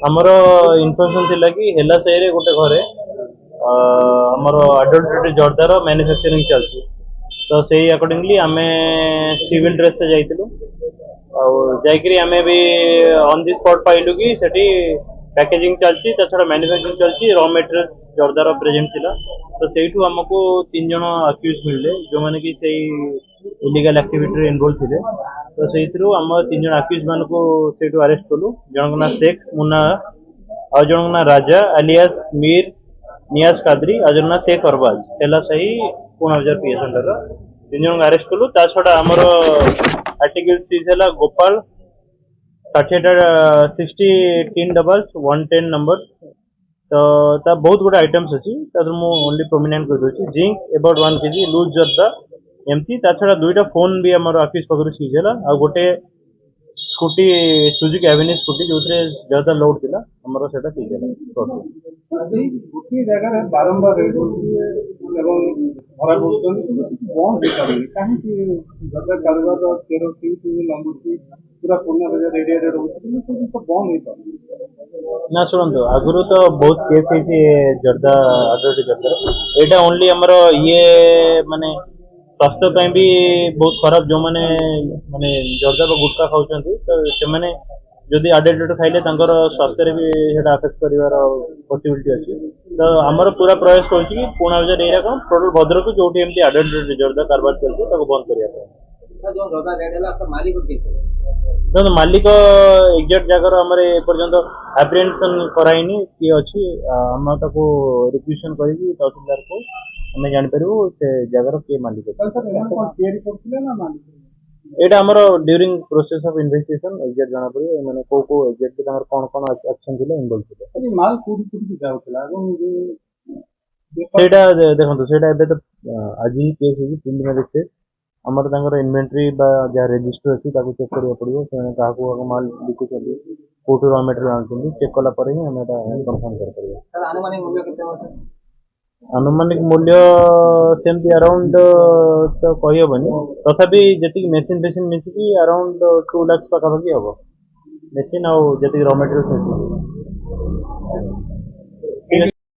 हमर इनफॉरमेशन थिला कि हेला सही गोटे घरे हमर अडल्टेड जर्दार मैन्युफैक्चरिंग चलती तो से अकॉर्डिंगली आम सिविल ड्रेस से जाइलु जाकरी आम भी ऑन दी स्पॉट पाइलु कि सेठी पैकेजिंग चलती छड़ा मैन्युफैक्चरिंग चलती रॉ मटेरियल्स जर्दार प्रेजेंट थिला तो सेठू हमको 3 जन अक्यूज मिलले जो माने कि से इलीगल एक्टिविटी इन्वॉल्व थे तो से आम 3 जन अक्यूज मान को सेठू अरेस्ट कलु जन ना शेख मुन्ना और जन ना राजा अलियास मीर नियाज कादरी और जन ना शेख अरबाज हेला सही 5000 पीएस अंडर 3 जन अरेस्ट कलु ता छड़ा हमर आर्टिकल सीज है गोपाल 60 डबल्स 110 नंबर तो ता बहुत गुड आइटम्स अच्छी मु ओनली प्रोमिनेंट कर दूची जिंक अबाउट 1 केजी लूज जर्दा एमती ता छड़ा दुईटा फोन भी हमर ऑफिस पकड़ सीज है आ गोटे स्कूटी सुजुकी एवेन्यू स्कूटी जो जर्दा लोड थिला हमर सेटा सीज है सर से गोटे जगह बारंबार एवं भरा बोलते बंद हो पारे कहीं जगह कारोबार 13 फीट लंबुची पूरा पूर्ण रेडिएटेड रोचे तो बंद हो पारे ना शुणु आगु तो बहुत केस है जर्दा अडल्ट जर्दा एटा ओनली हमर ये माने स्वास्थ्य भी बहुत खराब जो माने माने जर्दा गुटखा खाऊं तो से माने जदि अडल्ट खाइले स्वास्थ्य भी अफेक्ट कर पॉसिबिलिटी अच्छी तो आमर पूरा प्रयास कर पुणा बजार एरिया कौन टोटल भद्रक जो अडल्ट जर्दा कारबार चलती बंद करने मालिक एक्जाक्ट जगह आम एपर्तंत एप्रिहेंशन कराइनी किए अच्छी आम रिक्वेशन कर तहसीलदार को आम जापर से जगार किए मालिक एटा हमर during process of investigation exact जाना पड़े माने को एग्जैक्ट हमर कोन एक्शन थिले इन्वॉल्व थिले अरे माल कोडी कोडी जाउतला सेटा देखंतु सेटा एबे तो आज ही केस है प्रिलिमिनरी स्टेज हमर तांगर इन्वेंटरी बा जा रजिस्टर अछि ताको चेक करिया पड़ियो से काहा को माल बिकु चली कोटो रॉ मटेरियल आनछन चेक कला पर ही हम एटा कंफर्म कर परियो सर अनुमानिक मूल्य केते होते अनुमानिक मूल्य सेमती अराउंड तो कही हेनी तथापि जी मेसीन फेसीन मिसिकी अराउंड 2 लाख पाखापाखि हम मेसीन आउ जी रॉ मटेरियल